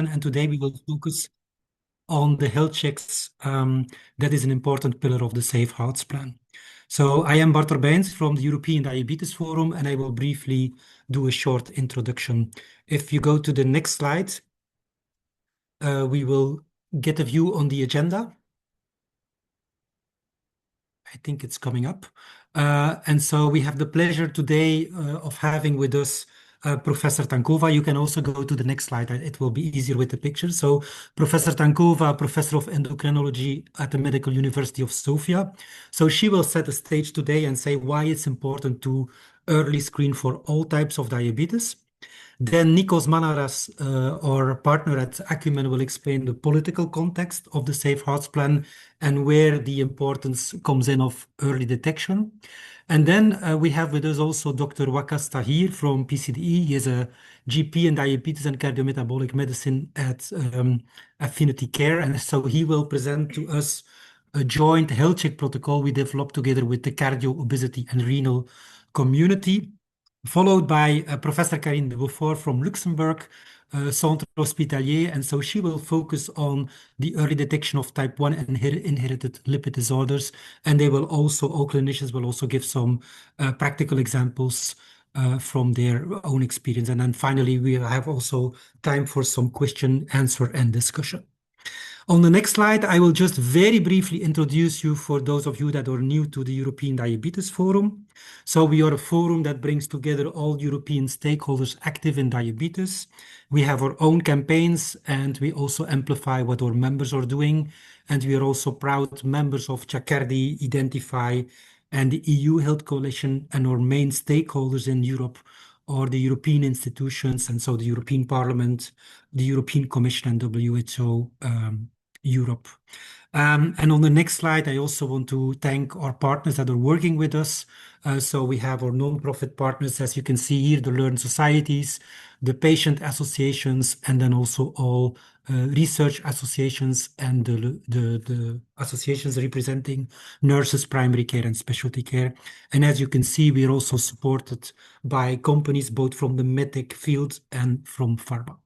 Plan, and today we will focus on the health checks that is an important pillar of the Safe Hearts Plan. So I am Bart Bijns from the European Diabetes Forum, and I will briefly do a short introduction. If you go to the next slide, we will get a view on the agenda. I think it's coming up. And so we have the pleasure today of having with us Professor Tankova. You can also go to the next slide. It will be easier with the picture. So Professor Tankova, Professor of Endocrinology at the Medical University of Sofia. So she will set the stage today and say why it's important to early screen for all types of diabetes. Then Nikos Manaras, our partner at Acumen, will explain the political context of the Safe Hearts Plan and where the importance comes in of early detection. And then we have with us also Dr. Wakas Tahir from PCDE. He is a GP in diabetes and cardiometabolic medicine at Affinity Care. And so he will present to us a joint health check protocol we developed together with the cardio, obesity, and renal community, followed by Professor Karine de Beaufort from Luxembourg, Centre Hospitalier. And so she will focus on the early detection of type 1 and inherited lipid disorders. And they will also, all clinicians will also give some practical examples from their own experience. And then finally, we'll have also time for some question, answer, and discussion. On the next slide, I will just very briefly introduce you for those of you that are new to the European Diabetes Forum. So we are a forum that brings together all European stakeholders active in diabetes. We have our own campaigns and we also amplify what our members are doing. And we are also proud members of Chacardi, Identify, and the EU Health Coalition, and our main stakeholders in Europe are the European institutions, and so the European Parliament, the European Commission, and WHO Europe. And on the next slide, I also want to thank our partners that are working with us. So we have our non-profit partners, as you can see here, the Learned Societies, the patient associations, and then also all research associations and the associations representing nurses, primary care, and specialty care. And as you can see, we are also supported by companies both from the medtech field and from pharma.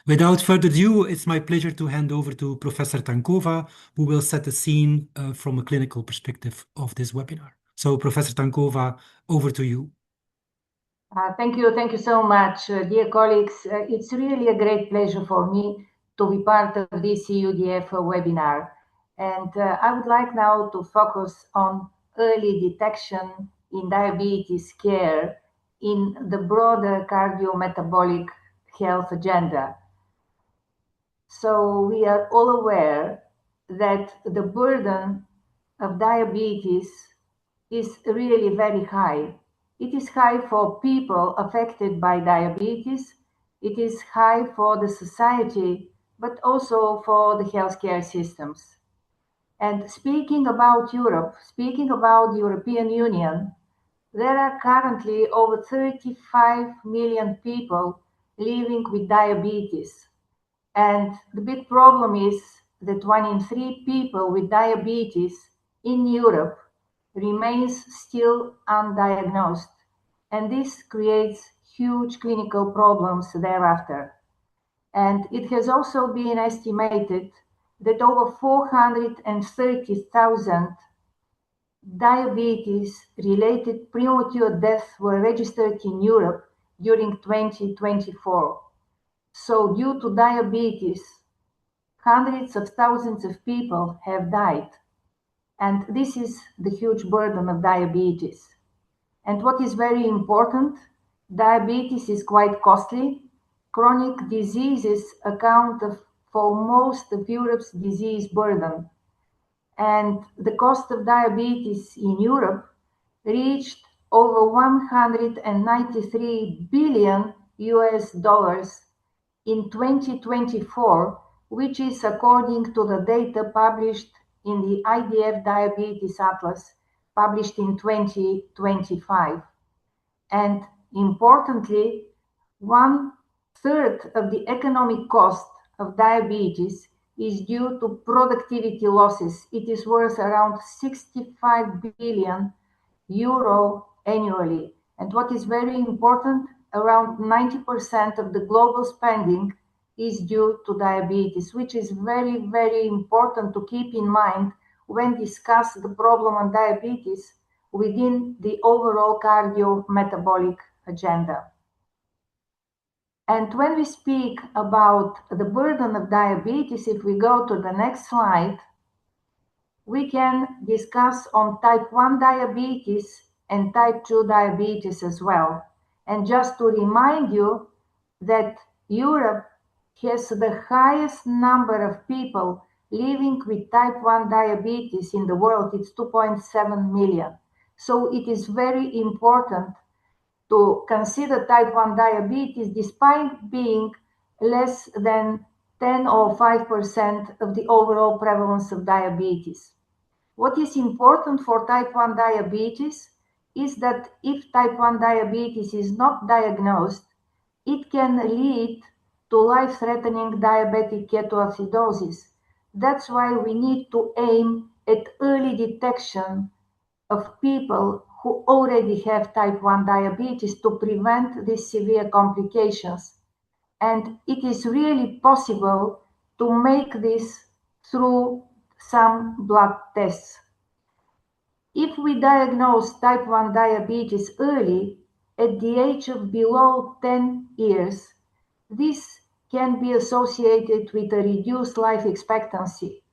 Without further ado, it's my pleasure to hand over to Professor Tankova, who will set the scene from a clinical perspective of this webinar. So, Professor Tankova, over to you. Thank you so much, dear colleagues. It's really a great pleasure for me to be part of this EUDF webinar. And I would like now to focus on early detection in diabetes care in the broader cardiometabolic health agenda. So we are all aware that the burden of diabetes is really very high. It is high for people affected by diabetes. It is high for the society, but also for the healthcare systems. And speaking about Europe, speaking about the European Union, there are currently over 35 million people living with diabetes. And the big problem is that 1 in 3 people with diabetes in Europe remains still undiagnosed. And this creates huge clinical problems thereafter. And it has also been estimated that over 430,000 diabetes-related premature deaths were registered in Europe during 2024. So due to diabetes, hundreds of thousands of people have died. And this is the huge burden of diabetes. And what is very important, diabetes is quite costly. Chronic diseases account for most of Europe's disease burden. And the cost of diabetes in Europe reached over 193 billion US dollars in 2024, which is according to the data published in the EUDF Diabetes Atlas, published in 2025. And importantly, 1/3 of the economic cost of diabetes is due to productivity losses. It is worth around 65 billion euro annually. And what is very important, around 90% of the global spending is due to diabetes, which is very, very important to keep in mind when discuss the problem of diabetes within the overall cardiometabolic agenda. And when we speak about the burden of diabetes, if we go to the next slide, we can discuss on type 1 diabetes and type 2 diabetes as well. And just to remind you that Europe has the highest number of people living with type 1 diabetes in the world. It's 2.7 million. So it is very important to consider type 1 diabetes despite being less than 10 or 5% of the overall prevalence of diabetes. What is important for type 1 diabetes is that if type 1 diabetes is not diagnosed, it can lead to life-threatening diabetic ketoacidosis. That's why we need to aim at early detection of people who already have type 1 diabetes to prevent these severe complications. And it is really possible to make this through some blood tests. If we diagnose type 1 diabetes early, at the age of below 10 years, this can be associated with a reduced life expectancy.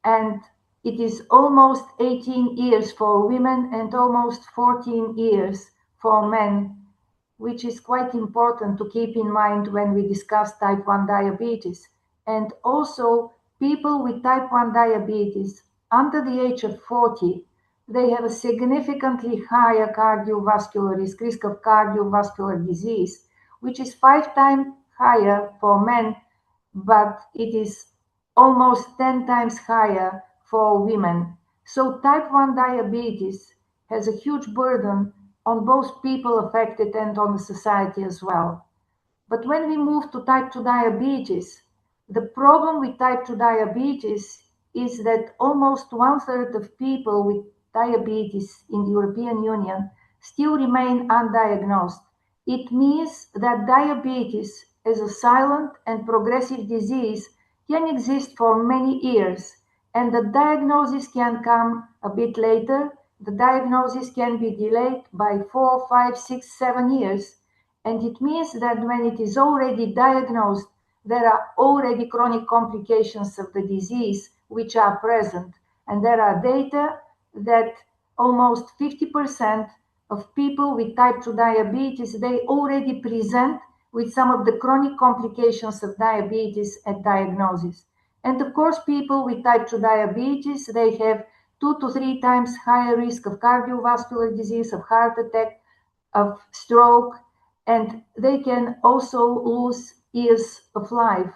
And it is almost 18 years for women and almost 14 years for men, which is quite important to keep in mind when we discuss type 1 diabetes. And also, people with type 1 diabetes under the age of 40, they have a significantly higher cardiovascular risk of cardiovascular disease, which is 5 times higher for men, but it is almost 10 times higher for women. So type 1 diabetes has a huge burden on both people affected and on the society as well. But when we move to type 2 diabetes, the problem with type 2 diabetes is that almost 1/3 of people with diabetes in the European Union still remain undiagnosed. It means that diabetes as a silent and progressive disease can exist for many years, and the diagnosis can come a bit later. The diagnosis can be delayed by 4, 5, 6, 7 years. And it means that when it is already diagnosed, there are already chronic complications of the disease which are present. And there are data that almost 50% of people with type 2 diabetes, they already present with some of the chronic complications of diabetes at diagnosis. And of course, people with type 2 diabetes, they have 2 to 3 times higher risk of cardiovascular disease, of heart attack, of stroke, and they can also lose years of life.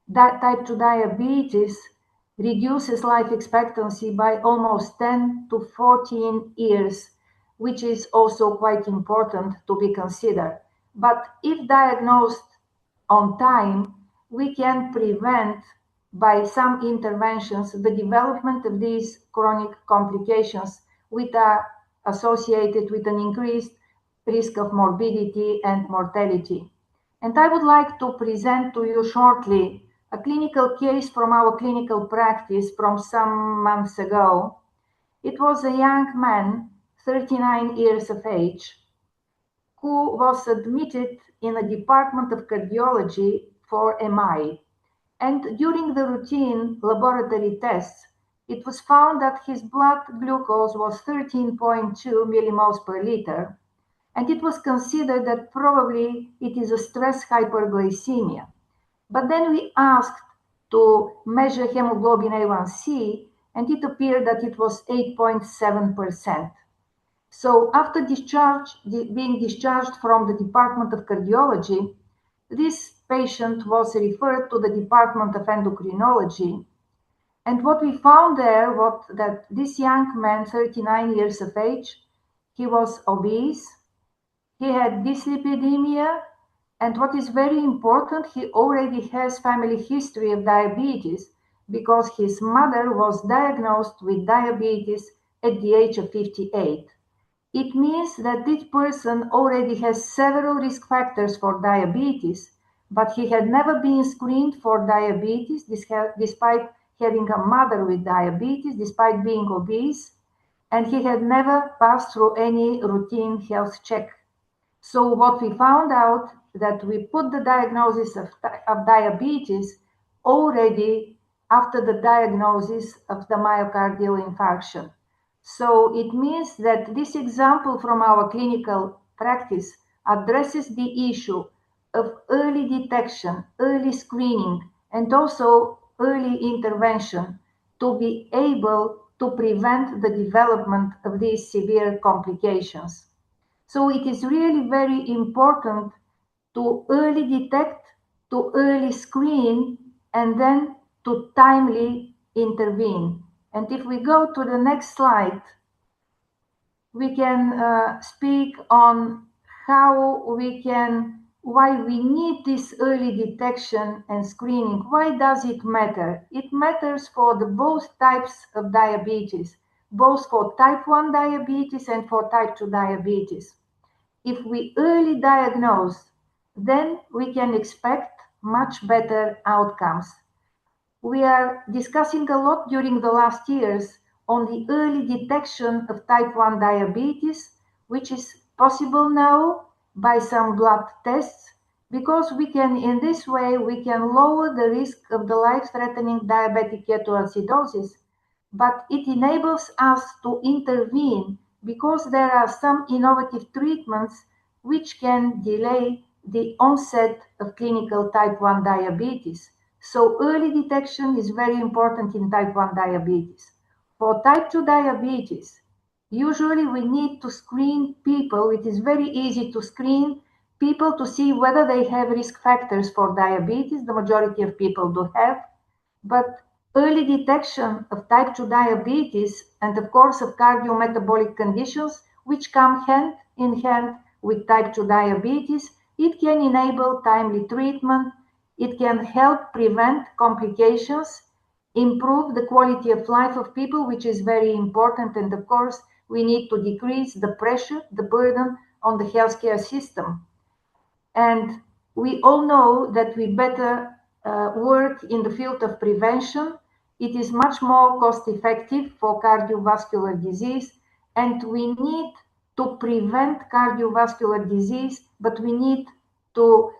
That type 2 diabetes reduces life expectancy by almost 10 to 14 years, which is also quite important to be considered. But if diagnosed on time, we can prevent by some interventions the development of these chronic complications which are associated with an increased risk of morbidity and mortality. And I would like to present to you shortly a clinical case from our clinical practice from some months ago. It was a young man, 39 years of age, who was admitted in a department of cardiology for MI. And during the routine laboratory tests, it was found that his blood glucose was 13.2 millimoles per liter, and it was considered that probably it is a stress hyperglycemia. But then we asked to measure hemoglobin A1C, and it appeared that it was 8.7%. So after being discharged from the Department of Cardiology, this patient was referred to the Department of Endocrinology. And what we found there was that this young man, 39 years of age, he was obese, he had dyslipidemia, and what is very important, he already has family history of diabetes because his mother was diagnosed with diabetes at the age of 58. It means that this person already has several risk factors for diabetes, but he had never been screened for diabetes, despite having a mother with diabetes, despite being obese, and he had never passed through any routine health check. So what we found out that we put the diagnosis of diabetes already after the diagnosis of the myocardial infarction. So it means that this example from our clinical practice addresses the issue of early detection, early screening, and also early intervention to be able to prevent the development of these severe complications. So it is really very important to early detect, to early screen, and then to timely intervene. And if we go to the next slide, we can speak on why we need this early detection and screening. Why does it matter? It matters for the both types of diabetes, both for type 1 diabetes and for type 2 diabetes. If we early diagnose, then we can expect much better outcomes. We are discussing a lot during the last years on the early detection of type 1 diabetes, which is possible now by some blood tests, because in this way, we can lower the risk of the life-threatening diabetic ketoacidosis, but it enables us to intervene because there are some innovative treatments which can delay the onset of clinical type 1 diabetes. So early detection is very important in type 1 diabetes. For type 2 diabetes, usually we need to screen people. It is very easy to screen people to see whether they have risk factors for diabetes. The majority of people do have, but early detection of type 2 diabetes and of course of cardiometabolic conditions which come hand in hand with type 2 diabetes, it can enable timely treatment, it can help prevent complications, improve the quality of life of people, which is very important, and of course we need to decrease the pressure, the burden on the healthcare system. And we all know that we better work in the field of prevention. It is much more cost effective for cardiovascular disease, and we need to prevent cardiovascular disease, but we need to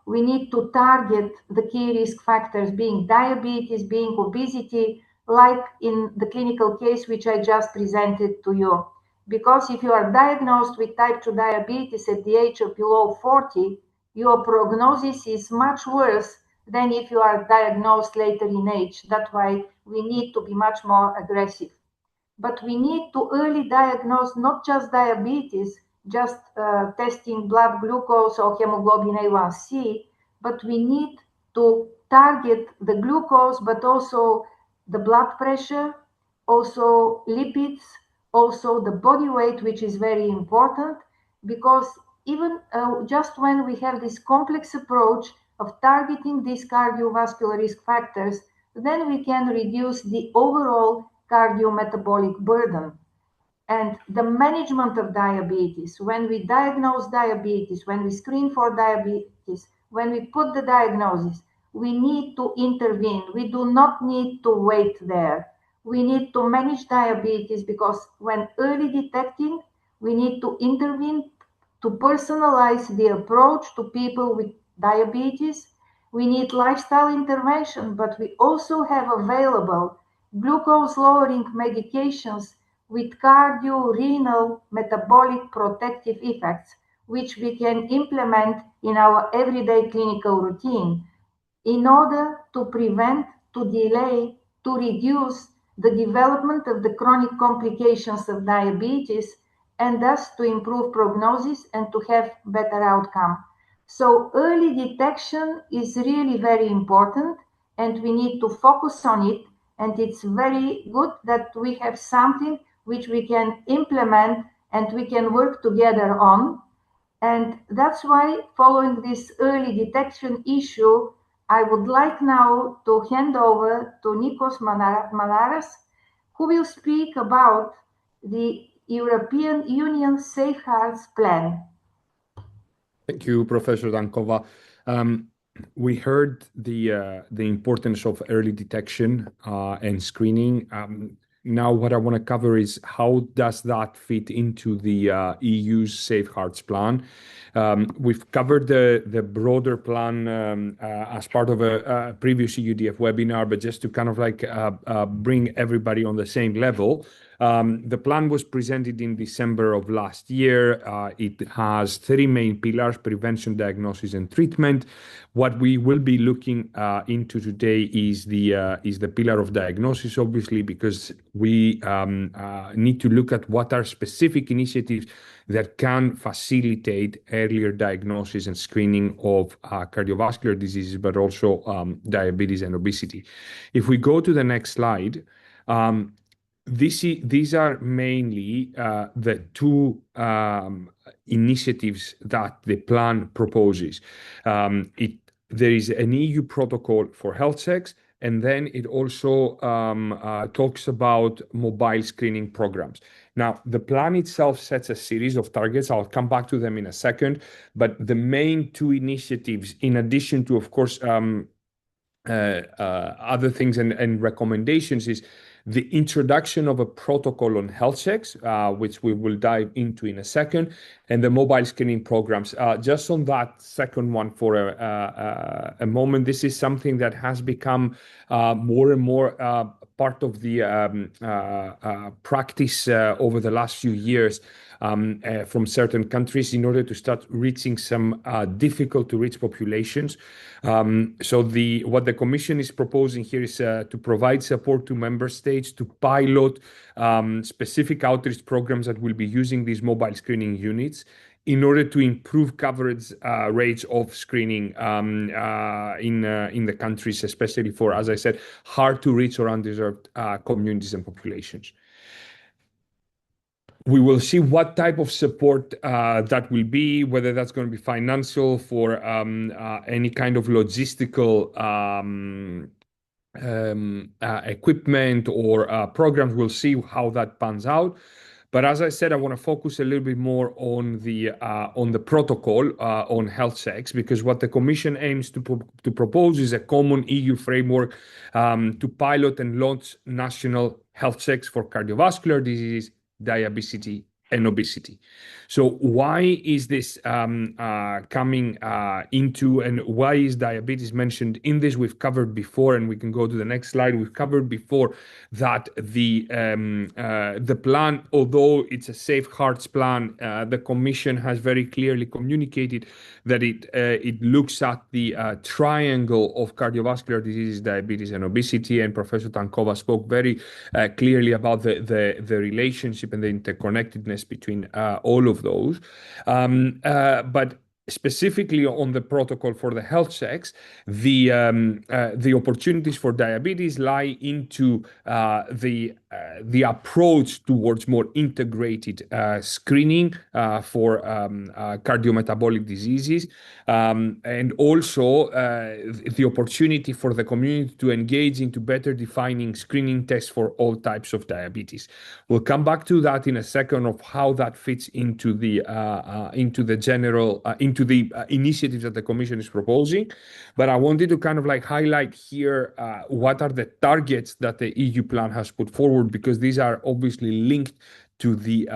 we need to target the key risk factors, being diabetes, being obesity, like in the clinical case which I just presented to you. Because if you are diagnosed with type 2 diabetes at the age of below 40, your prognosis is much worse than if you are diagnosed later in age. That's why we need to be much more aggressive. But we need to early diagnose not just diabetes, just testing blood glucose or hemoglobin A1C, but we need to target the glucose, but also the blood pressure, also lipids, also the body weight, which is very important, because even just when we have this complex approach of targeting these cardiovascular risk factors, then we can reduce the overall cardiometabolic burden. And the management of diabetes, when we diagnose diabetes, when we screen for diabetes, when we put the diagnosis, we need to intervene. We do not need to wait there. We need to manage diabetes because when early detecting, we need to intervene to personalize the approach to people with diabetes. We need lifestyle intervention, but we also have available glucose lowering medications with cardio-renal metabolic protective effects, which we can implement in our everyday clinical routine in order to prevent, to delay, to reduce the development of the chronic complications of diabetes, and thus to improve prognosis and to have better outcome. So early detection is really very important, and we need to focus on it. And it's very good that we have something which we can implement and we can work together on. And that's why, following this early detection issue, I would like now to hand over to Nikos Manaras, who will speak about the European Union Safeguards Plan. Thank you, Professor Dankova. Um, we heard the importance of early detection and screening. Now, what I want to cover is how does that fit into the EU's Safe Hearts plan. We've covered the broader plan as part of a previous EUDF webinar, but just to kind of like bring everybody on the same level. The plan was presented in December of last year. It has three main pillars: prevention, diagnosis, and treatment. What we will be looking into today is the pillar of diagnosis, obviously, because we need to look at what are specific initiatives that can facilitate earlier diagnosis and screening of cardiovascular diseases, but also diabetes and obesity. If we go to the next slide, these are mainly the two initiatives that the plan proposes. There is an EU protocol for health checks, and then it also talks about mobile screening programs. Now, the plan itself sets a series of targets. I'll come back to them in a second. But the main two initiatives, in addition to, of course, other things and recommendations, is the introduction of a protocol on health checks, which we will dive into in a second, and the mobile screening programs. Just on that second one for a moment, this is something that has become more and more part of the practice over the last few years from certain countries in order to start reaching some difficult to reach populations. So what the Commission is proposing here is to provide support to member states to pilot specific outreach programs that will be using these mobile screening units in order to improve coverage rates of screening in the countries, especially for, as I said, hard to reach or undeserved communities and populations. We will see what type of support that will be, whether that's going to be financial for any kind of logistical equipment or programs. We'll see how that pans out. But as I said, I want to focus a little bit more on the protocol on health checks, because what the Commission aims to propose is a common EU framework to pilot and launch national health checks for cardiovascular disease, diabetes, and obesity. So why is this coming into, and why is diabetes mentioned in this? We've covered before, and we can go to the next slide. We've covered before that the plan, although it's a Safe Hearts plan, the Commission has very clearly communicated that it looks at the triangle of cardiovascular diseases, diabetes, and obesity. And Professor Tankova spoke very clearly about the relationship and the interconnectedness between all of those. But specifically on the protocol for the health checks, the opportunities for diabetes lie into the approach towards more integrated screening for cardiometabolic diseases, and also the opportunity for the community to engage into better defining screening tests for all types of diabetes. We'll come back to that in a second of how that fits into the general into the initiatives that the Commission is proposing. But I wanted to kind of like highlight here what are the targets that the EU plan has put forward, because these are obviously linked to the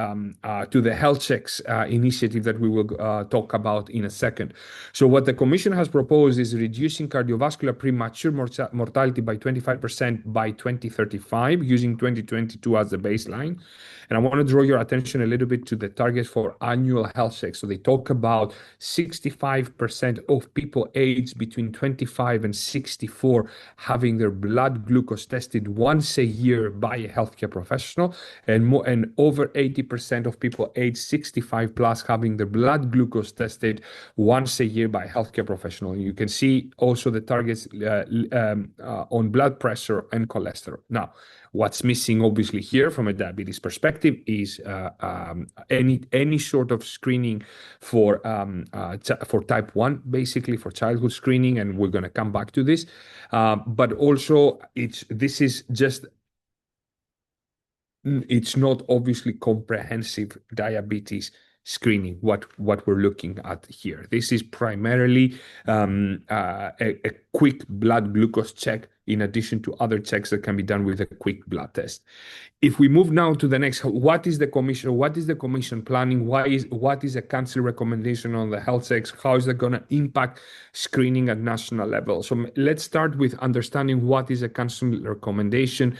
health checks initiative that we will talk about in a second. So what the Commission has proposed is reducing cardiovascular premature mortality by 25% by 2035, using 2022 as the baseline. And I want to draw your attention a little bit to the targets for annual health checks. So they talk about 65% of people aged between 25 and 64 having their blood glucose tested once a year by a healthcare professional, and over 80% of people aged 65 plus having their blood glucose tested once a year by a healthcare professional. You can see also the targets on blood pressure and cholesterol. Now, what's missing, obviously, here from a diabetes perspective is any sort of screening for type 1, basically for childhood screening, and we're going to come back to this. But also, it's not obviously comprehensive diabetes screening, what we're looking at here. This is primarily a quick blood glucose check in addition to other checks that can be done with a quick blood test. If we move now to the next, what is the commission planning? What is a council recommendation on the health checks? How is that going to impact screening at national level? So let's start with understanding what is a council recommendation.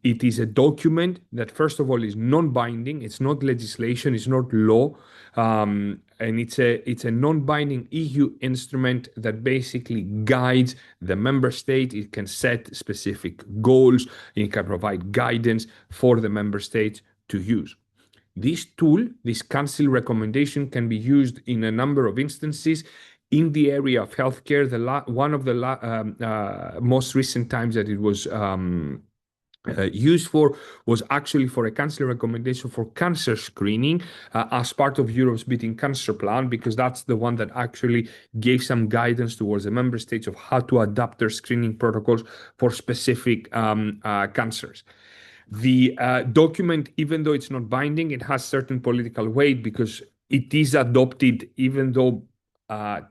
It is a document that, first of all, is non-binding. It's not legislation. It's not law. And it's a non-binding EU instrument that basically guides the member state. It can set specific goals. It can provide guidance for the member states to use. This tool, this council recommendation, can be used in a number of instances in the area of healthcare. One of the most recent times that it was used for was actually for a council recommendation for cancer screening as part of Europe's Beating Cancer Plan, because that's the one that actually gave some guidance towards the member states of how to adapt their screening protocols for specific cancers. The document, even though it's not binding, it has certain political weight because it is adopted, even though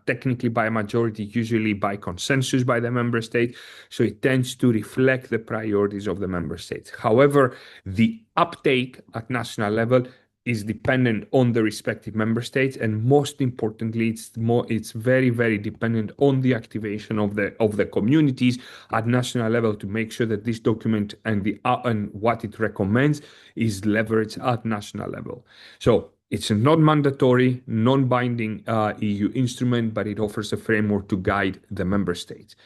technically by a majority, usually by consensus by the member state. So it tends to reflect the priorities of the member states. However, the uptake at national level is dependent on the respective member states, and most importantly, it's very, very dependent on the activation of the communities at national level to make sure that this document and what it recommends is leveraged at national level. So it's a non-mandatory, non-binding EU instrument, but it offers a framework to guide the member states.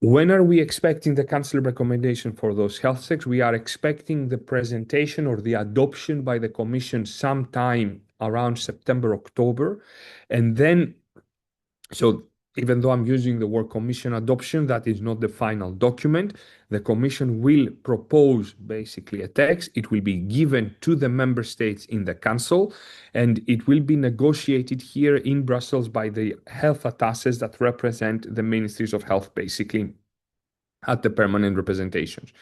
When are we expecting the council recommendation for those health checks? We are expecting the presentation or the adoption by the Commission sometime around September, October. And then, so even though I'm using the word Commission adoption, that is not the final document. The Commission will propose basically a text. It will be given to the member states in the Council, and it will be negotiated here in Brussels by the health attaches that represent the ministries of health, basically, at the permanent representations.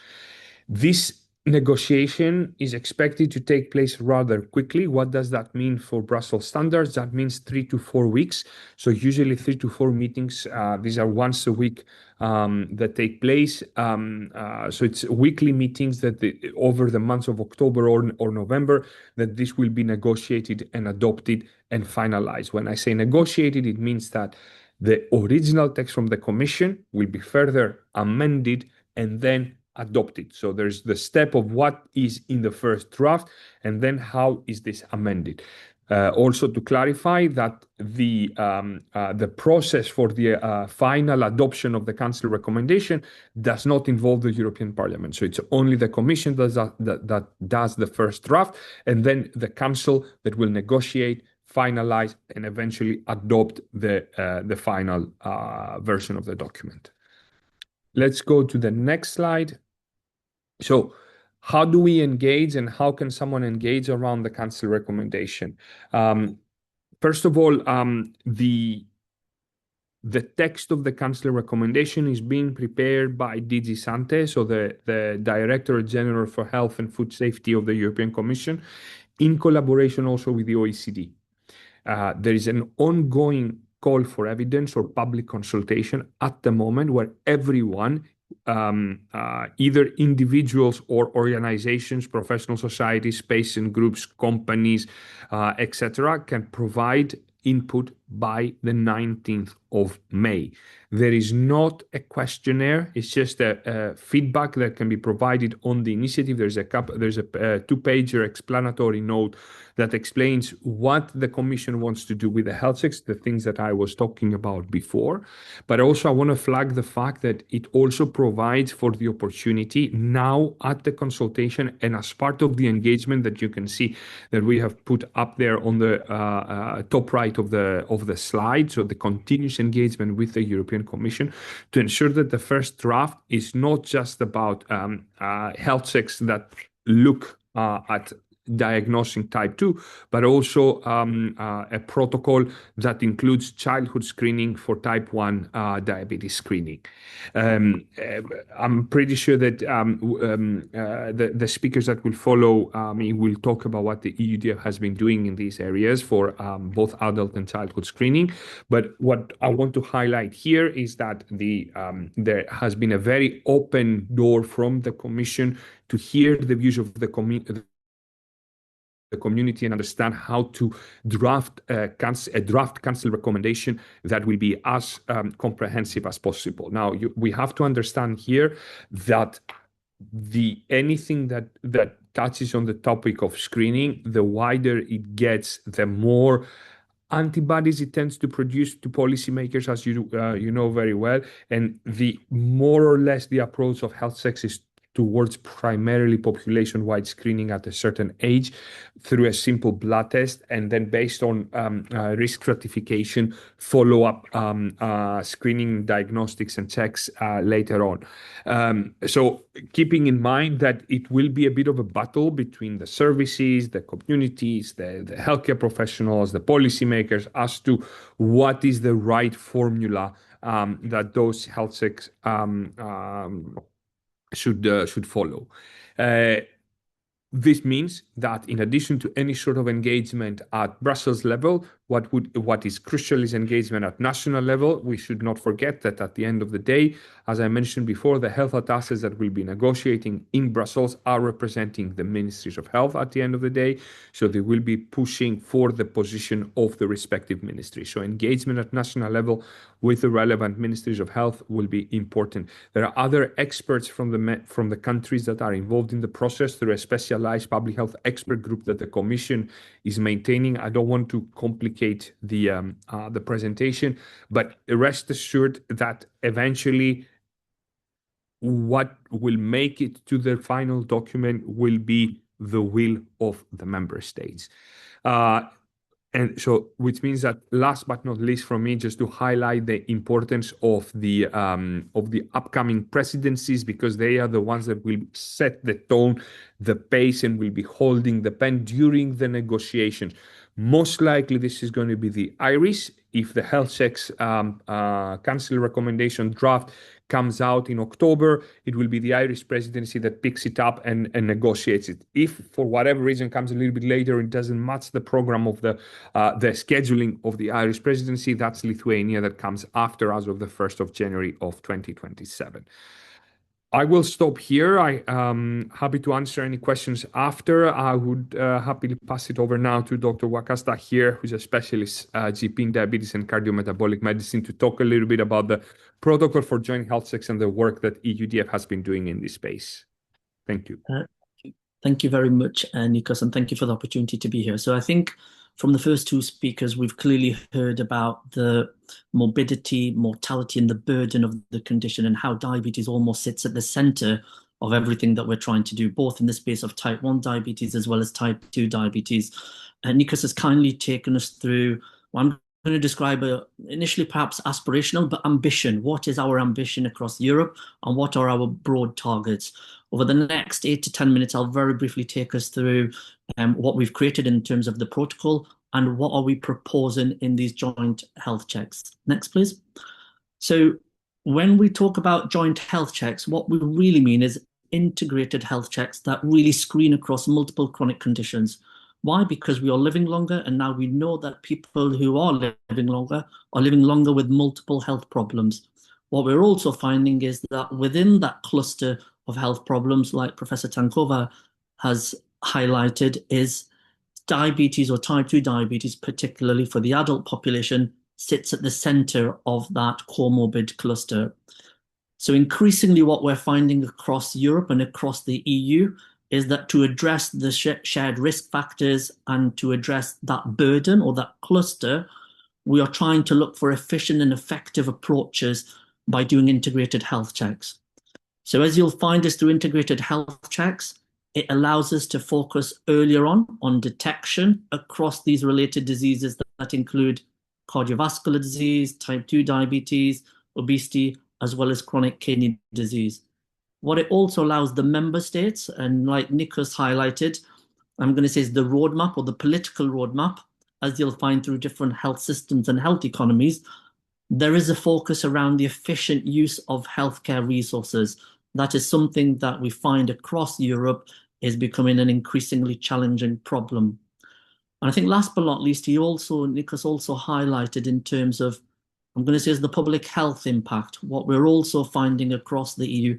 This negotiation is expected to take place rather quickly. What does that mean for Brussels standards? That means 3 to 4 weeks. So usually 3 to 4 meetings. These are once a week that take place. So it's weekly meetings that over the months of October or November, that this will be negotiated and adopted and finalized. When I say negotiated, it means that the original text from the Commission will be further amended and then adopted. So there's the step of what is in the first draft, and then how is this amended. Also to clarify that the process for the final adoption of the Council recommendation does not involve the European Parliament. So it's only the Commission that does the first draft, and then the Council that will negotiate, finalize, and eventually adopt the final version of the document. Let's go to the next slide. So how do we engage, and how can someone engage around the Council recommendation? First of all, the text of the Council recommendation is being prepared by DG Sante, so the Director General for Health and Food Safety of the European Commission, in collaboration also with the OECD. There is an ongoing call for evidence or public consultation at the moment where everyone, either individuals or organizations, professional societies, patient groups, companies, etc., can provide input by the 19th of May. There is not a questionnaire. It's just a feedback that can be provided on the initiative. There's a 2-pager explanatory note that explains what the Commission wants to do with the health checks, the things that I was talking about before. But also I want to flag the fact that it also provides for the opportunity now at the consultation and as part of the engagement that you can see that we have put up there on the top right of the slide. So the continuous engagement with the European Commission to ensure that the first draft is not just about health checks that look at diagnosing type 2, but also a protocol that includes childhood screening for type 1 diabetes screening. I'm pretty sure that the speakers that will follow me will talk about what the EUDF has been doing in these areas for both adult and childhood screening. But what I want to highlight here is that there has been a very open door from the Commission to hear the views of the community and understand how to draft a draft council recommendation that will be as comprehensive as possible. Now, we have to understand here that anything that touches on the topic of screening, the wider it gets, the more antibodies it tends to produce to policymakers, as you know very well, and the more or less the approach of health checks is towards primarily population-wide screening at a certain age through a simple blood test, and then based on risk stratification, follow-up screening, diagnostics, and checks later on. So keeping in mind that it will be a bit of a battle between the services, the communities, the healthcare professionals, the policymakers as to what is the right formula that those health checks should follow. This means that in addition to any sort of engagement at Brussels level, what is crucial is engagement at national level. We should not forget that at the end of the day, as I mentioned before, the health attaches that will be negotiating in Brussels are representing the ministries of health at the end of the day. So they will be pushing for the position of the respective ministry. So engagement at national level with the relevant ministries of health will be important. There are other experts from the countries that are involved in the process through a specialized public health expert group that the Commission is maintaining. I don't want to complicate the presentation, but rest assured that eventually what will make it to the final document will be the will of the member states. And so, which means that last but not least from me, just to highlight the importance of the upcoming presidencies, because they are the ones that will set the tone, the pace, and will be holding the pen during the negotiations. Most likely, this is going to be the Irish. If the health checks council recommendation draft comes out in October, it will be the Irish presidency that picks it up and negotiates it. If for whatever reason comes a little bit later, it doesn't match the program of the scheduling of the Irish presidency, that's Lithuania that comes after, as of the 1st of January of 2027. I will stop here. I'm happy to answer any questions after. I would happily pass it over now to Dr. Wakasta here, who's a specialist GP in diabetes and cardiometabolic medicine, to talk a little bit about the protocol for joint health checks and the work that EUDF has been doing in this space. Thank you. Thank you very much, Nikos, and thank you for the opportunity to be here. So I think from the first two speakers, we've clearly heard about the morbidity, mortality, and the burden of the condition, and how diabetes almost sits at the center of everything that we're trying to do, both in the space of type 1 diabetes as well as type 2 diabetes. And Nikos has kindly taken us through what I'm going to describe initially perhaps aspirational, but ambition. What is our ambition across Europe, and what are our broad targets? Over the next 8 to 10 minutes, I'll very briefly take us through what we've created in terms of the protocol and what are we proposing in these joint health checks. Next, please. So when we talk about joint health checks, what we really mean is integrated health checks that really screen across multiple chronic conditions. Why? Because we are living longer, and now we know that people who are living longer with multiple health problems. What we're also finding is that within that cluster of health problems, like Professor Tankova has highlighted, is diabetes or type 2 diabetes, particularly for the adult population, sits at the center of that comorbid cluster. So increasingly what we're finding across Europe and across the EU is that to address the shared risk factors and to address that burden or that cluster, we are trying to look for efficient and effective approaches by doing integrated health checks. So as you'll find us through integrated health checks, it allows us to focus earlier on detection across these related diseases that include cardiovascular disease, type 2 diabetes, obesity, as well as chronic kidney disease. What it also allows the member states, and like Nikos highlighted, I'm going to say, is the roadmap or the political roadmap, as you'll find through different health systems and health economies. There is a focus around the efficient use of healthcare resources. That is something that we find across Europe is becoming an increasingly challenging problem. And I think last but not least, Nikos also highlighted in terms of, I'm going to say, is the public health impact. What we're also finding across the EU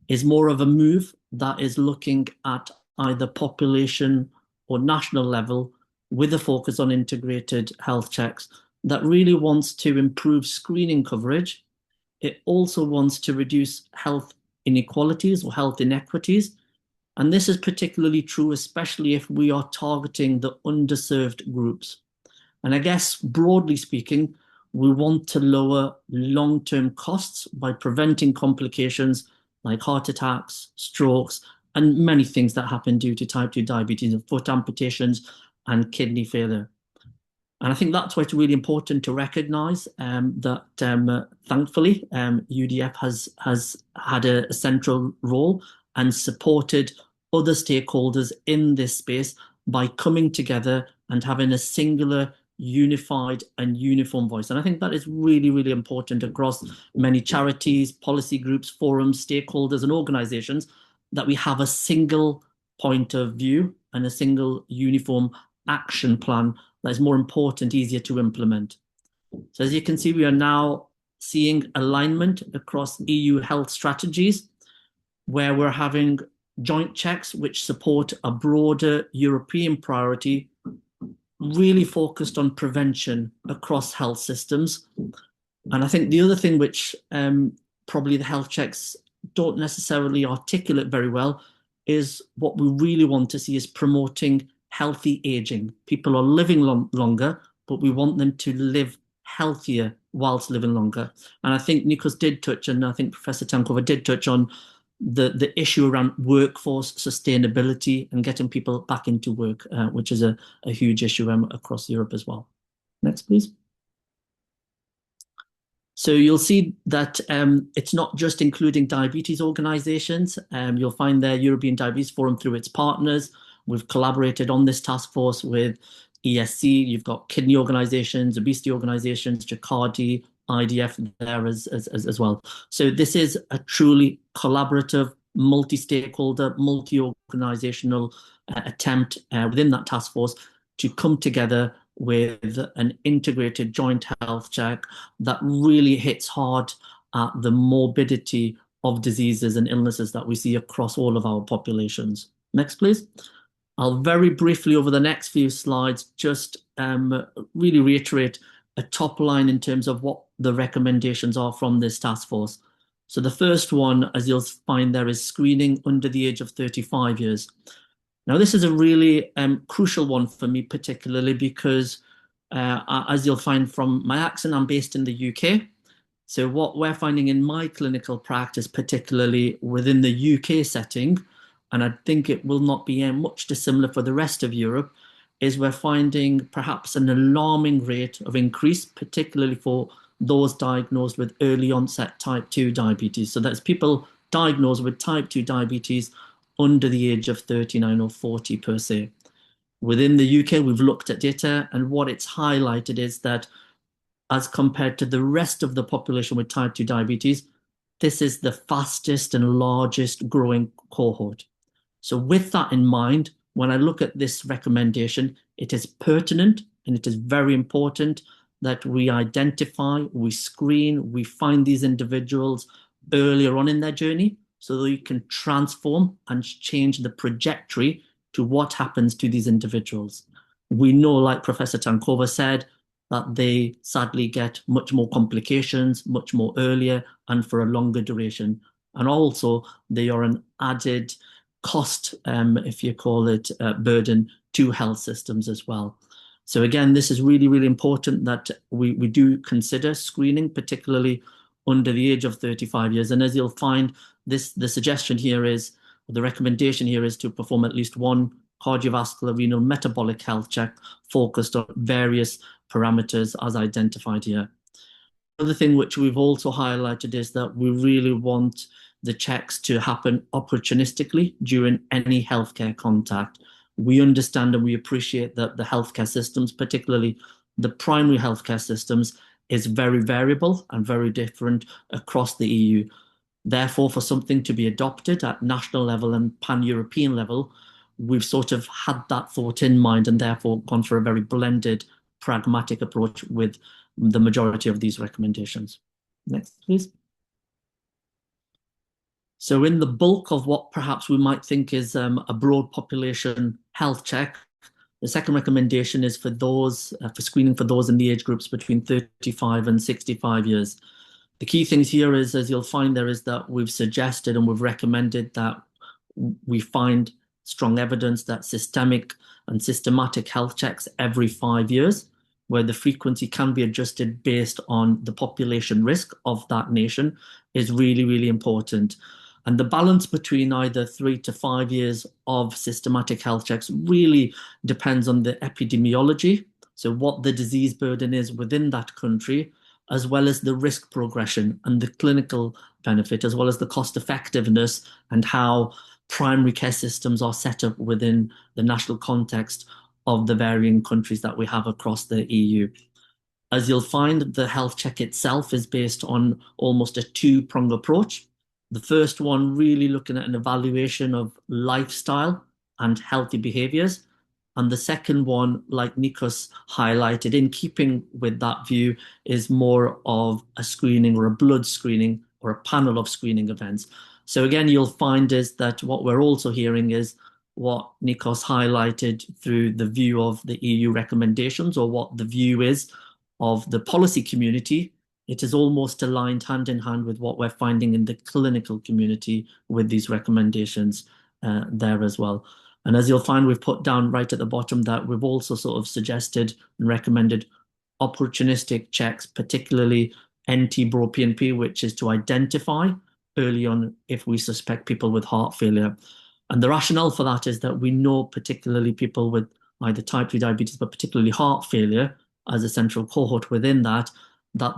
is more of a move that is looking at either population or national level with a focus on integrated health checks that really wants to improve screening coverage. It also wants to reduce health inequalities or health inequities. And this is particularly true, especially if we are targeting the underserved groups. And I guess, broadly speaking, we want to lower long-term costs by preventing complications like heart attacks, strokes, and many things that happen due to type 2 diabetes, and foot amputations and kidney failure. And I think that's why it's really important to recognize that thankfully EUDF has had a central role and supported other stakeholders in this space by coming together and having a singular, unified and uniform voice. And I think that is really, really important across many charities, policy groups, forums, stakeholders and organizations, that we have a single point of view and a single uniform action plan that is more important, easier to implement. So as you can see, we are now seeing alignment across EU health strategies, where we're having joint checks which support a broader European priority, really focused on prevention across health systems. And I think the other thing which probably the health checks don't necessarily articulate very well is what we really want to see is promoting healthy aging. People are living longer, but we want them to live healthier whilst living longer. And I think Nikos did touch, and I think Professor Tankova did touch on the issue around workforce sustainability and getting people back into work, which is a huge issue across Europe as well. Next, please. So you'll see that it's not just including diabetes organizations. You'll find there European Diabetes Forum through its partners. We've collaborated on this task force with ESC. You've got kidney organizations, obesity organizations, Jakarta, EUDF there as well. So this is a truly collaborative, multi-stakeholder, multi-organizational attempt within that task force to come together with an integrated joint health check that really hits hard at the morbidity of diseases and illnesses that we see across all of our populations. Next, please. I'll very briefly over the next few slides just really reiterate a top line in terms of what the recommendations are from this task force. So the first one, as you'll find there, is screening under the age of 35 years. Now, this is a really crucial one for me, particularly because, as you'll find from my accent, I'm based in the UK. So what we're finding in my clinical practice, particularly within the UK setting, and I think it will not be much dissimilar for the rest of Europe, is we're finding perhaps an alarming rate of increase, particularly for those diagnosed with early onset type 2 diabetes. So that's people diagnosed with type 2 diabetes under the age of 39 or 40 per se. Within the UK, we've looked at data, and what it's highlighted is that as compared to the rest of the population with type 2 diabetes, this is the fastest and largest growing cohort. So with that in mind, when I look at this recommendation, it is pertinent and it is very important that we identify, we screen, we find these individuals earlier on in their journey so that we can transform and change the trajectory to what happens to these individuals. We know, like Professor Tankova said, that they sadly get much more complications, much more earlier and for a longer duration. And also they are an added cost, if you call it, burden to health systems as well. So again, this is really, really important that we do consider screening, particularly under the age of 35 years. And as you'll find, the suggestion here is, the recommendation here is to perform at least one cardiovascular, renal, metabolic health check focused on various parameters as identified here. Another thing which we've also highlighted is that we really want the checks to happen opportunistically during any healthcare contact. We understand and we appreciate that the healthcare systems, particularly the primary healthcare systems, is very variable and very different across the EU. Therefore, for something to be adopted at national level and pan-European level, we've sort of had that thought in mind and therefore gone for a very blended, pragmatic approach with the majority of these recommendations. Next, please. So in the bulk of what perhaps we might think is a broad population health check, the second recommendation is for those for screening for those in the age groups between 35 and 65 years. The key things here is, as you'll find there, is that we've suggested and we've recommended that we find strong evidence that systemic and systematic health checks every 5 years, where the frequency can be adjusted based on the population risk of that nation, is really, really important. And the balance between either 3 to 5 years of systematic health checks really depends on the epidemiology, so what the disease burden is within that country, as well as the risk progression and the clinical benefit, as well as the cost effectiveness and how primary care systems are set up within the national context of the varying countries that we have across the EU. As you'll find, the health check itself is based on almost a two-pronged approach. The first one really looking at an evaluation of lifestyle and healthy behaviors. And the second one, like Nikos highlighted, in keeping with that view, is more of a screening or a blood screening or a panel of screening events. So again, you'll find is that what we're also hearing is what Nikos highlighted through the view of the EU recommendations, or what the view is of the policy community. It is almost aligned hand in hand with what we're finding in the clinical community with these recommendations there as well. And as you'll find, we've put down right at the bottom that we've also sort of suggested and recommended opportunistic checks, particularly NT-proBNP, which is to identify early on if we suspect people with heart failure. And the rationale for that is that we know particularly people with either type 2 diabetes, but particularly heart failure as a central cohort within that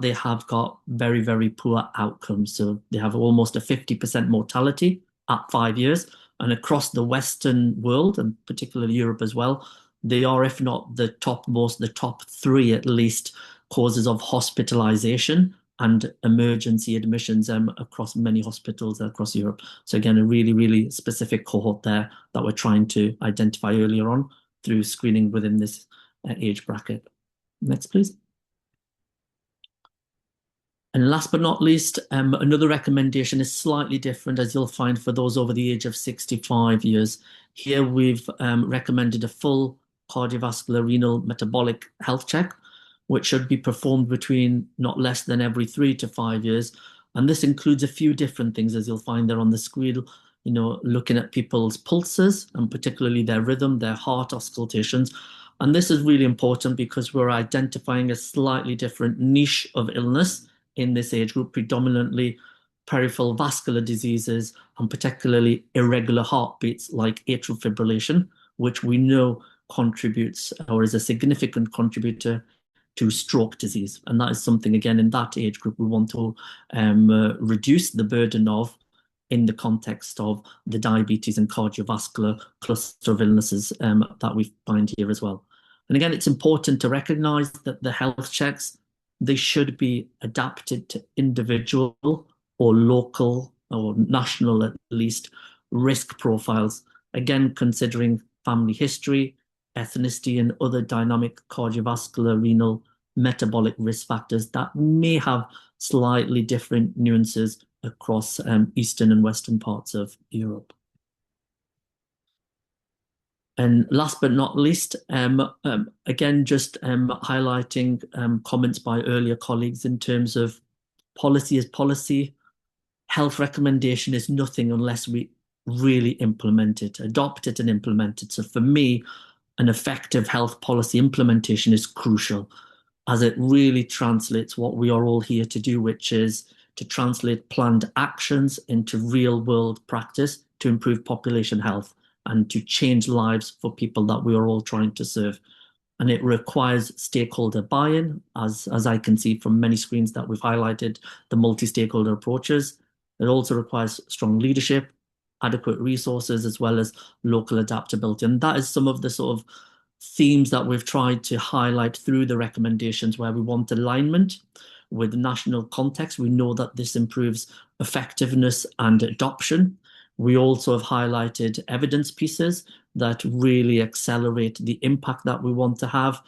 they have got very, very poor outcomes. So they have almost a 50% mortality at 5 years. And across the Western world, and particularly Europe as well, they are, if not the topmost, the top three at least, causes of hospitalization and emergency admissions across many hospitals across Europe. So again, a really, really specific cohort there that we're trying to identify earlier on through screening within this age bracket. Next, please. And last but not least, another recommendation is slightly different, as you'll find for those over the age of 65 years. Here we've recommended a full cardiovascular, renal, metabolic health check, which should be performed between not less than every 3 to 5 years. And this includes a few different things, as you'll find there on the screen, you know, looking at people's pulses and particularly their rhythm, their heart auscultations. And this is really important because we're identifying a slightly different niche of illness in this age group, predominantly peripheral vascular diseases and particularly irregular heartbeats like atrial fibrillation, which we know contributes or is a significant contributor to stroke disease. And that is something, again, in that age group, we want to reduce the burden of in the context of the diabetes and cardiovascular cluster of illnesses that we find here as well. And again, it's important to recognize that the health checks, they should be adapted to individual or local or national, at least, risk profiles. Again, considering family history, ethnicity, and other dynamic cardiovascular, renal, metabolic risk factors that may have slightly different nuances across Eastern and Western parts of Europe. And last but not least, again, just highlighting comments by earlier colleagues in terms of policy is policy. Health recommendation is nothing unless we really implement it, adopt it and implement it. So for me, an effective health policy implementation is crucial as it really translates what we are all here to do, which is to translate planned actions into real world practice to improve population health and to change lives for people that we are all trying to serve. And it requires stakeholder buy-in, as I can see from many screens that we've highlighted, the multi-stakeholder approaches. It also requires strong leadership, adequate resources, as well as local adaptability. And that is some of the sort of themes that we've tried to highlight through the recommendations, where we want alignment with national context. We know that this improves effectiveness and adoption. We also have highlighted evidence pieces that really accelerate the impact that we want to have.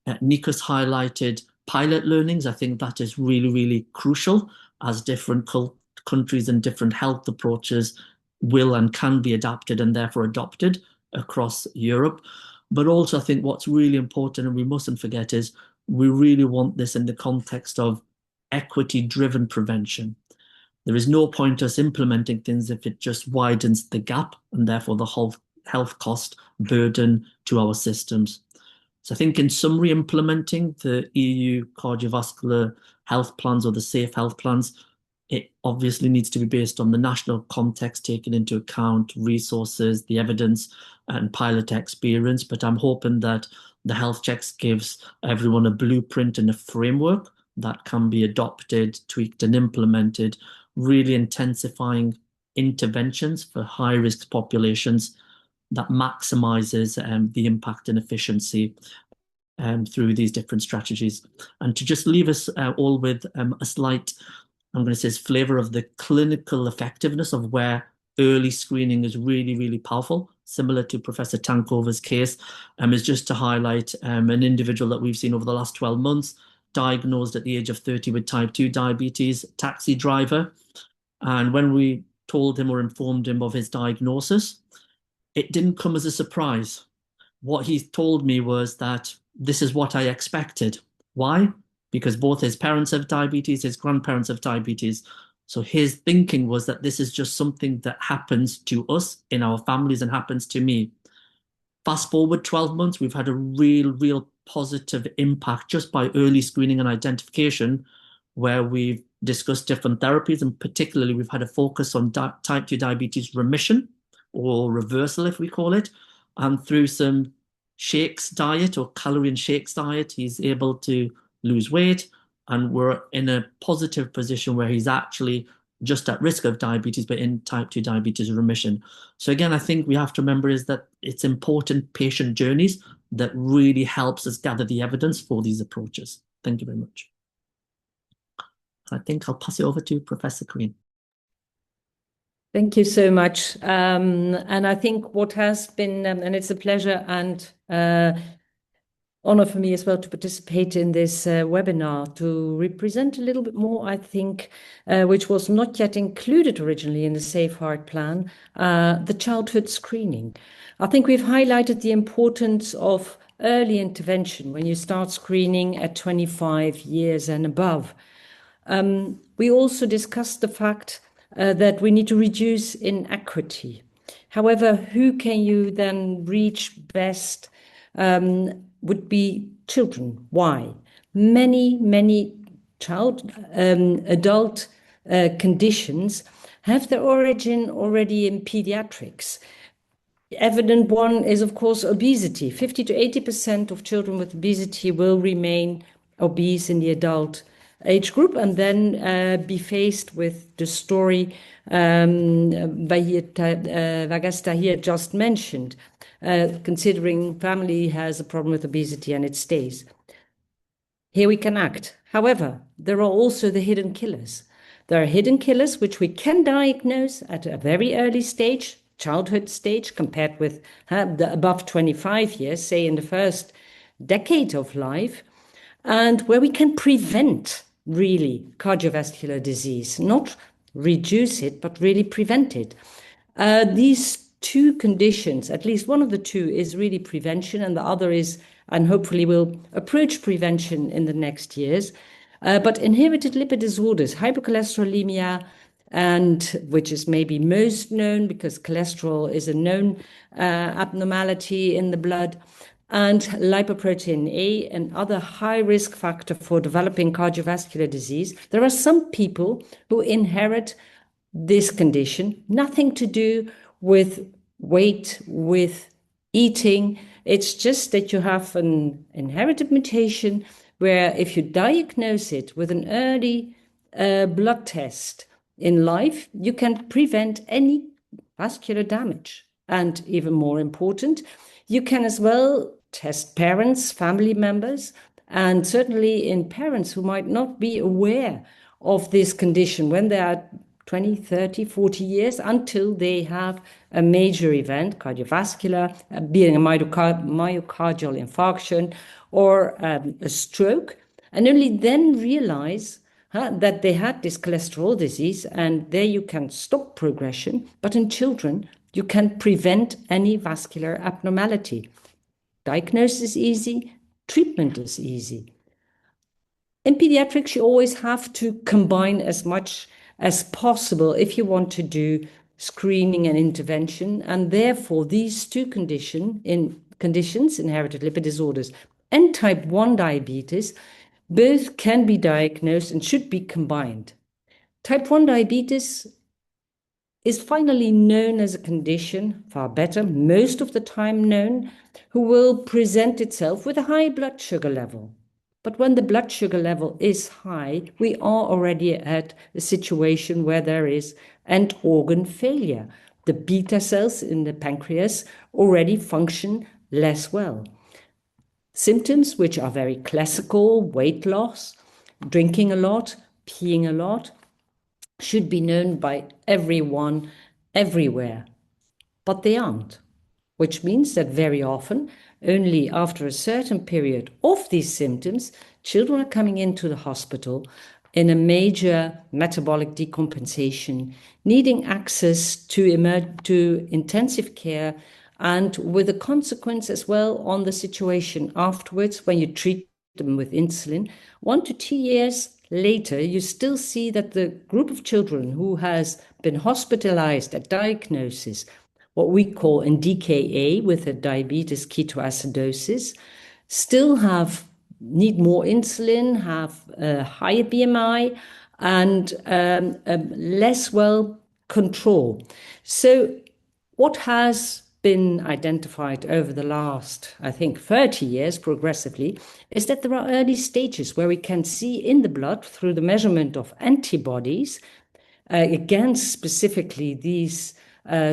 Nikos highlighted pilot learnings. I think that is really, really crucial, as different countries and different health approaches will and can be adapted and therefore adopted across Europe. But also, I think what's really important, and we mustn't forget, is we really want this in the context of equity-driven prevention. There is no point us implementing things if it just widens the gap and therefore the whole health cost burden to our systems. So I think in summary, implementing the EU cardiovascular health plans, or the safe health plans, it obviously needs to be based on the national context, taking into account resources, the evidence, and pilot experience. But I'm hoping that the health checks gives everyone a blueprint and a framework that can be adopted, tweaked, and implemented, really intensifying interventions for high-risk populations that maximizes the impact and efficiency through these different strategies. And to just leave us all with a slight, I'm going to say, flavor of the clinical effectiveness of where early screening is really, really powerful, similar to Professor Tankova's case, is just to highlight an individual that we've seen over the last 12 months, diagnosed at the age of 30 with type 2 diabetes, taxi driver. And when we told him or informed him of his diagnosis, it didn't come as a surprise. What he told me was that this is what I expected. Why? Because both his parents have diabetes, his grandparents have diabetes. So his thinking was that this is just something that happens to us in our families and happens to me. Fast forward 12 months, we've had a real positive impact just by early screening and identification, where we've discussed different therapies, and particularly we've had a focus on type 2 diabetes remission, or reversal, if we call it. And through some shakes diet, or calorie and shakes diet, he's able to lose weight, and we're in a positive position where he's actually just at risk of diabetes, but in type 2 diabetes remission. So again, I think we have to remember is that it's important patient journeys that really helps us gather the evidence for these approaches. Thank you very much. I think I'll pass it over to Professor Queen. Thank you so much. And I think what has been, and it's a pleasure and honor for me as well to participate in this webinar, to represent a little bit more, I think, which was not yet included originally in the Safe Heart Plan, the childhood screening. I think we've highlighted the importance of early intervention when you start screening at 25 years and above. We also discussed the fact that we need to reduce inequity. However, who can you then reach best would be children. Why? Many adult conditions have their origin already in pediatrics. Evident one is, of course, obesity. 50 to 80% of children with obesity will remain obese in the adult age group, and then be faced with the story Vagasta here just mentioned, considering family has a problem with obesity and it stays. Here we can act. However, there are also the hidden killers. There are hidden killers which we can diagnose at a very early stage, childhood stage, compared with the above 25 years, say in the first decade of life, and where we can prevent really cardiovascular disease, not reduce it, but really prevent it. These two conditions, at least one of the two is really prevention, and the other is, and hopefully will approach prevention in the next years. But inherited lipid disorders, hypercholesterolemia, and which is maybe most known because cholesterol is a known abnormality in the blood, and lipoprotein A, and other high-risk factor for developing cardiovascular disease. There are some people who inherit this condition, nothing to do with weight, with eating. It's just that you have an inherited mutation where if you diagnose it with an early blood test in life, you can prevent any vascular damage. And even more important, you can as well test parents, family members, and certainly in parents who might not be aware of this condition when they are 20, 30, 40 years until they have a major event, cardiovascular, being a myocardial infarction or a stroke, and only then realize that they had this cholesterol disease, and there you can stop progression. But in children, you can prevent any vascular abnormality. Diagnosis is easy, treatment is easy. In pediatrics, you always have to combine as much as possible if you want to do screening and intervention, and therefore these two conditions, inherited lipid disorders and type 1 diabetes, both can be diagnosed and should be combined. Type 1 diabetes is finally known as a condition, far better, most of the time known, who will present itself with a high blood sugar level. But when the blood sugar level is high, we are already at a situation where there is end organ failure. The beta cells in the pancreas already function less well. Symptoms which are very classical, weight loss, drinking a lot, peeing a lot, should be known by everyone, everywhere. But they aren't, which means that very often, only after a certain period of these symptoms, children are coming into the hospital in a major metabolic decompensation, needing access to intensive care, and with a consequence as well on the situation afterwards when you treat them with insulin. 1 to 2 years later, you still see that the group of children who has been hospitalized at diagnosis, what we call in DKA with a diabetes ketoacidosis, still need more insulin, have a higher BMI, and less well control. So what has been identified over the last, I think, 30 years progressively is that there are early stages where we can see in the blood through the measurement of antibodies against specifically these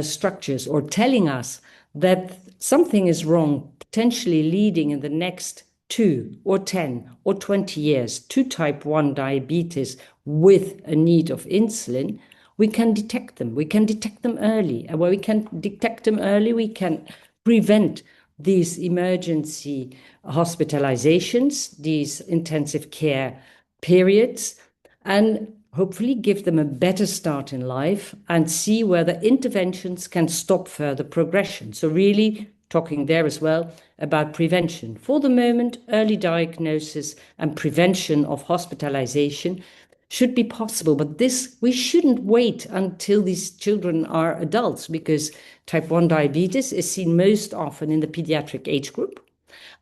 structures, or telling us that something is wrong, potentially leading in the next 2 or 10 or 20 years to type 1 diabetes with a need of insulin. We can detect them. We can detect them early. And where we can detect them early, we can prevent these emergency hospitalizations, these intensive care periods, and hopefully give them a better start in life and see whether interventions can stop further progression. So really talking there as well about prevention. For the moment, early diagnosis and prevention of hospitalization should be possible, but this, we shouldn't wait until these children are adults, because type 1 diabetes is seen most often in the pediatric age group,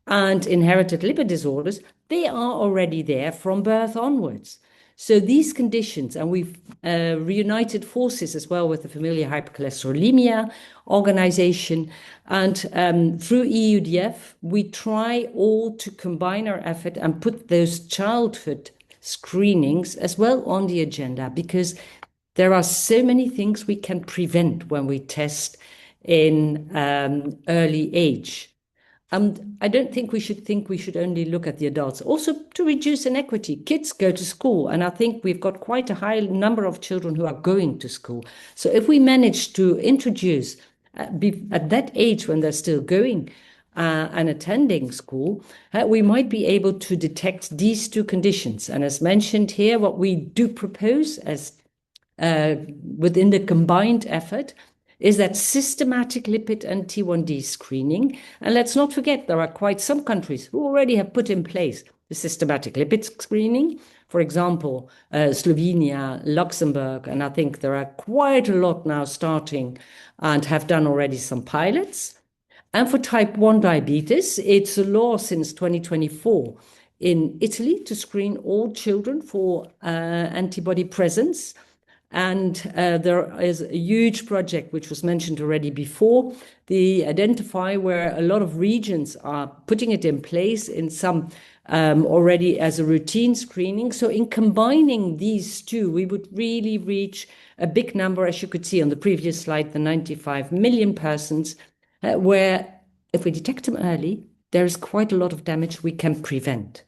and inherited lipid disorders, they are already there from birth onwards. So these conditions, and we've reunited forces as well with the Familial Hypercholesterolemia organization, and through EUDF, we try all to combine our effort and put those childhood screenings as well on the agenda, because there are so many things we can prevent when we test in early age. I don't think we should only look at the adults. Also, to reduce inequity, kids go to school, and I think we've got quite a high number of children who are going to school. So if we manage to introduce at that age when they're still going and attending school, we might be able to detect these two conditions. And as mentioned here, what we do propose as within the combined effort is that systematic lipid and T1D screening. And let's not forget, there are quite some countries who already have put in place the systematic lipid screening. For example, Slovenia, Luxembourg, and I think there are quite a lot now starting and have done already some pilots. And for type 1 diabetes, it's a law since 2024 in Italy to screen all children for antibody presence. And there is a huge project, which was mentioned already before, the Identify, where a lot of regions are putting it in place in some already as a routine screening. So in combining these two, we would really reach a big number, as you could see on the previous slide, the 95 million persons, where if we detect them early, there is quite a lot of damage we can prevent.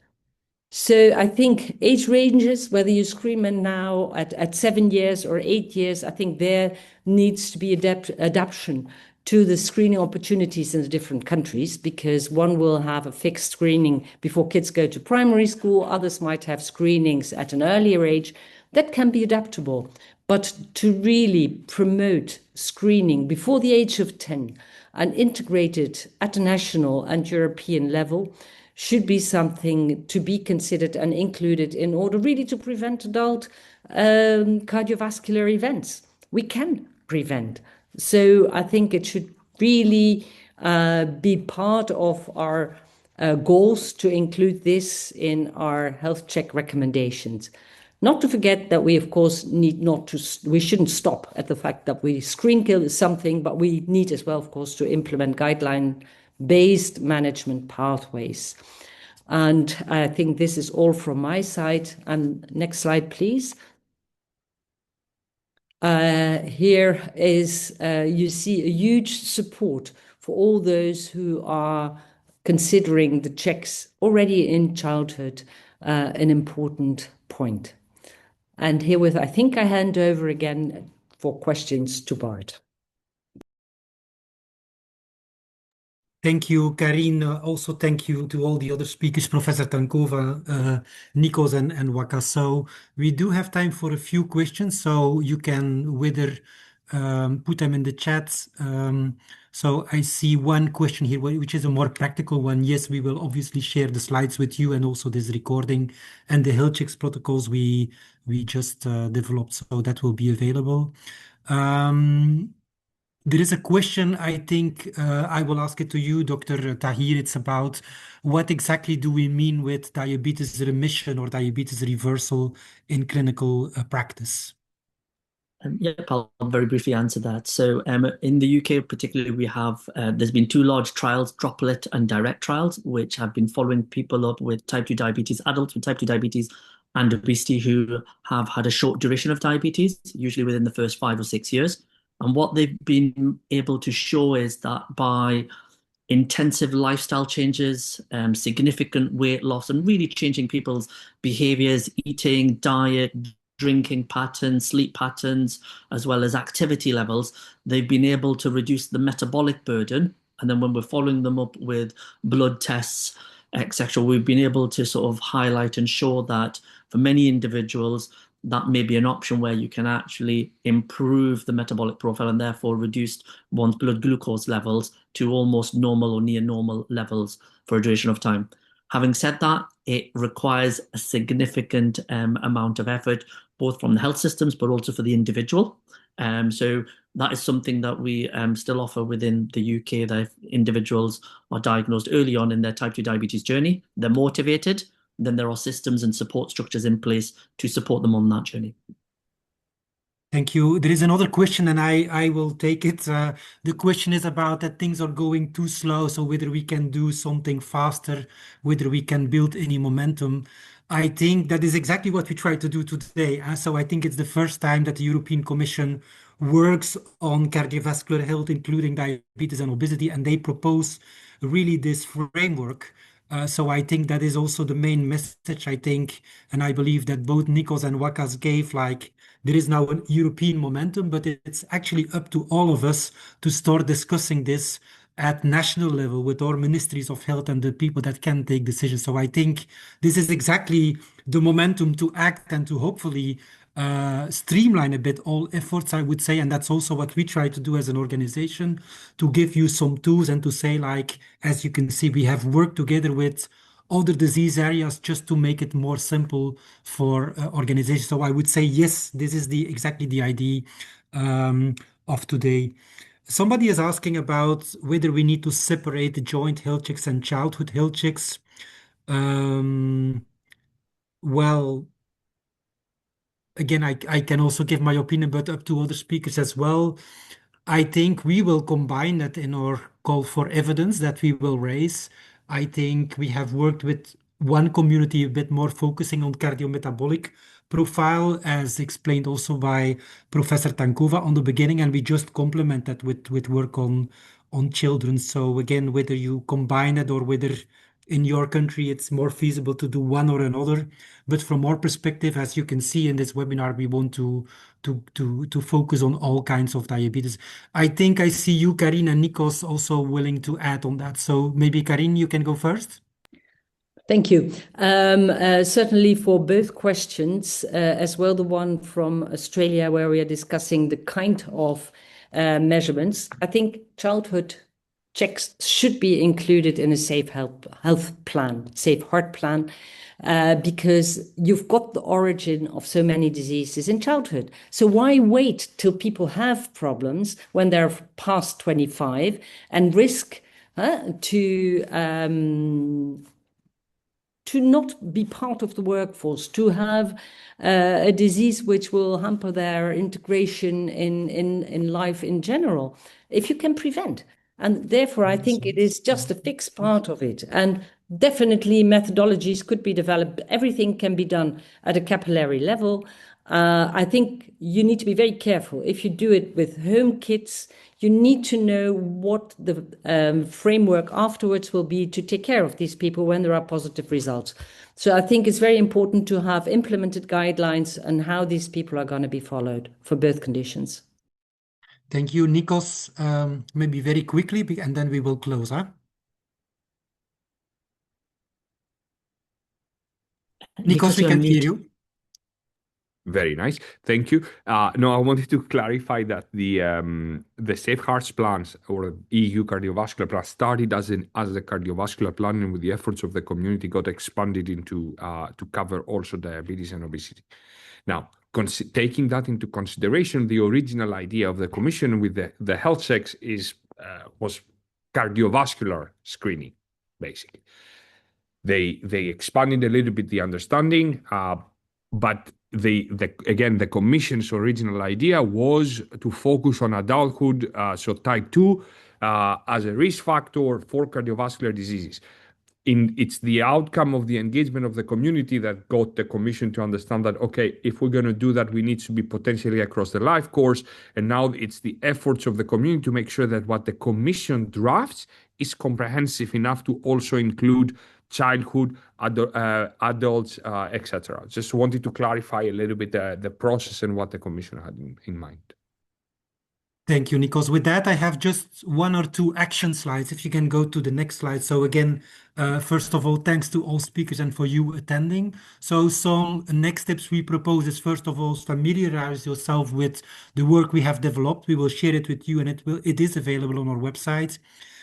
So I think age ranges, whether you screen men now at 7 years or 8 years, I think there needs to be adaptation to the screening opportunities in the different countries, because one will have a fixed screening before kids go to primary school. Others might have screenings at an earlier age. That can be adaptable. But to really promote screening before the age of 10 and integrated at a national and European level should be something to be considered and included in order really to prevent adult cardiovascular events. We can prevent. So I think it should really be part of our goals to include this in our health check recommendations. Not to forget that we, of course, we shouldn't stop at the fact that we screen kill is something, but we need as well, of course, to implement guideline-based management pathways. And I think this is all from my side. And next slide, please. Here is, you see a huge support for all those who are considering the checks already in childhood, an important point. And herewith, I think I hand over again for questions to Bart. Thank you, Karine. Also, thank you to all the other speakers, Professor Tankova, Nikos, and Waka. So we do have time for a few questions, so you can either put them in the chat. So I see one question here, which is a more practical one. Yes, we will obviously share the slides with you and also this recording and the health checks protocols we just developed, so that will be available. There is a question, I think I will ask it to you, Dr. Tahir. It's about what exactly do we mean with diabetes remission or diabetes reversal in clinical practice? Yep, I'll very briefly answer that. So in the UK particularly, we have, there's been 2 large trials, droplet and direct trials, which have been following people up with type 2 diabetes, adults with type 2 diabetes and obesity who have had a short duration of diabetes, usually within the first 5 or 6 years. And what they've been able to show is that by intensive lifestyle changes, significant weight loss, and really changing people's behaviors, eating, diet, drinking patterns, sleep patterns, as well as activity levels, they've been able to reduce the metabolic burden. And then when we're following them up with blood tests, etc., we've been able to sort of highlight and show that for many individuals, that may be an option where you can actually improve the metabolic profile and therefore reduce one's blood glucose levels to almost normal or near normal levels for a duration of time. Having said that, it requires a significant amount of effort, both from the health systems, but also for the individual. So that is something that we still offer within the UK, that if individuals are diagnosed early on in their type 2 diabetes journey, they're motivated, then there are systems and support structures in place to support them on that journey. Thank you. There is another question, and I will take it. The question is about that things are going too slow, so whether we can do something faster, whether we can build any momentum. I think that is exactly what we try to do today. So I think it's the first time that the European Commission works on cardiovascular health, including diabetes and obesity, and they propose really this framework. So I think that is also the main message, I think, and I believe that both Nikos and Wakas gave, like, there is now a European momentum, but it's actually up to all of us to start discussing this at national level with our ministries of health and the people that can take decisions. So I think this is exactly the momentum to act and to hopefully streamline a bit all efforts, I would say. And that's also what we try to do as an organization, to give you some tools and to say, like, as you can see, we have worked together with other disease areas just to make it more simple for organizations. So I would say, yes, this is exactly the idea of today. Somebody is asking about whether we need to separate the joint health checks and childhood health checks. Well, again, I can also give my opinion, but up to other speakers as well. I think we will combine that in our call for evidence that we will raise. I think we have worked with one community a bit more focusing on cardiometabolic profile, as explained also by Professor Tankova on the beginning, and we just complement that with work on children. So again, whether you combine it or whether in your country it's more feasible to do one or another, but from our perspective, as you can see in this webinar, we want to focus on all kinds of diabetes. I think I see you, Karin, and Nikos also willing to add on that. So maybe Karin, you can go first. Thank you. Certainly for both questions, as well the one from Australia where we are discussing the kind of measurements, I think childhood checks should be included in a safe health plan, safe heart plan, because you've got the origin of so many diseases in childhood. So why wait till people have problems when they're past 25 and risk to not be part of the workforce, to have a disease which will hamper their integration in life in general, if you can prevent. And therefore, I think it is just a fixed part of it. And definitely methodologies could be developed. Everything can be done at a capillary level. I think you need to be very careful. If you do it with home kits, you need to know what the framework afterwards will be to take care of these people when there are positive results. So I think it's very important to have implemented guidelines and how these people are going to be followed for both conditions. Thank you, Nikos. Maybe very quickly, and then we will close, huh? Nikos, we can hear you. Very nice. Thank you. No, I wanted to clarify that the Safe Hearts plans or EU cardiovascular plan started as a cardiovascular plan, and with the efforts of the community got expanded into to cover also diabetes and obesity. Now, taking that into consideration, the original idea of the Commission with the health checks was cardiovascular screening, basically. They expanded a little bit the understanding, but again, the Commission's original idea was to focus on adulthood, so type 2, as a risk factor for cardiovascular diseases. It's the outcome of the engagement of the community that got the Commission to understand that, okay, if we're going to do that, we need to be potentially across the life course. And now it's the efforts of the community to make sure that what the Commission drafts is comprehensive enough to also include childhood, adults, etc. Just wanted to clarify a little bit the process and what the Commission had in mind. Thank you, Nikos. With that, I have just one or two action slides. If you can go to the next slide. So again, first of all, thanks to all speakers and for you attending. So some next steps we propose is, first of all, familiarize yourself with the work we have developed. We will share it with you, and it is available on our website.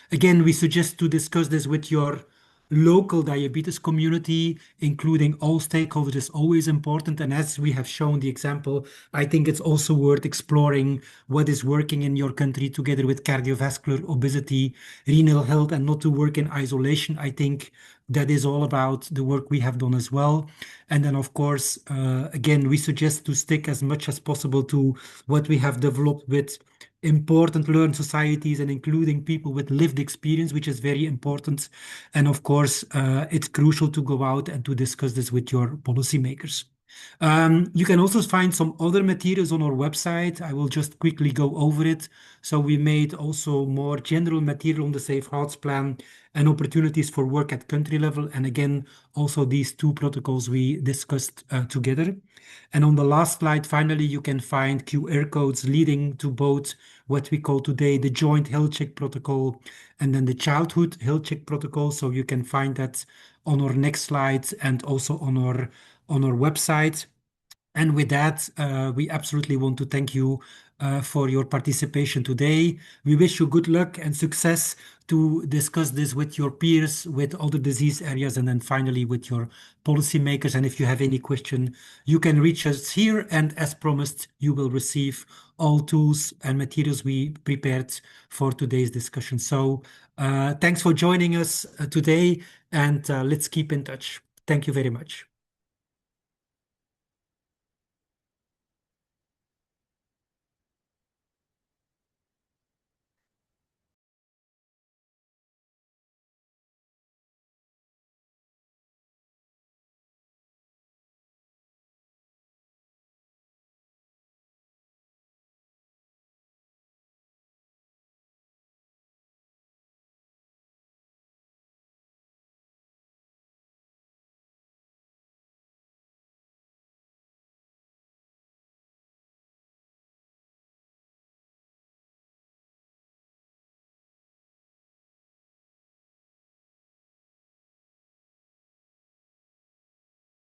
Again, we suggest to discuss this with your local diabetes community, including all stakeholders, is always important. And as we have shown the example, I think it's also worth exploring what is working in your country together with cardiovascular, obesity, renal health, and not to work in isolation. I think that is all about the work we have done as well. And then, of course, again, we suggest to stick as much as possible to what we have developed with important learned societies and including people with lived experience, which is very important. And of course, it's crucial to go out and to discuss this with your policymakers. You can also find some other materials on our website. I will just quickly go over it. So we made also more general material on the Safe Hearts Plan and opportunities for work at country level. And again, also these two protocols we discussed together. And on the last slide, finally, you can find QR codes leading to both what we call today the joint health check protocol and then the childhood health check protocol. So you can find that on our next slides and also on our website. And with that, we absolutely want to thank you for your participation today. We wish you good luck and success to discuss this with your peers, with other disease areas, and then finally with your policymakers. And if you have any question, you can reach us here. And as promised, you will receive all tools and materials we prepared for today's discussion. So thanks for joining us today, and let's keep in touch. Thank you very much.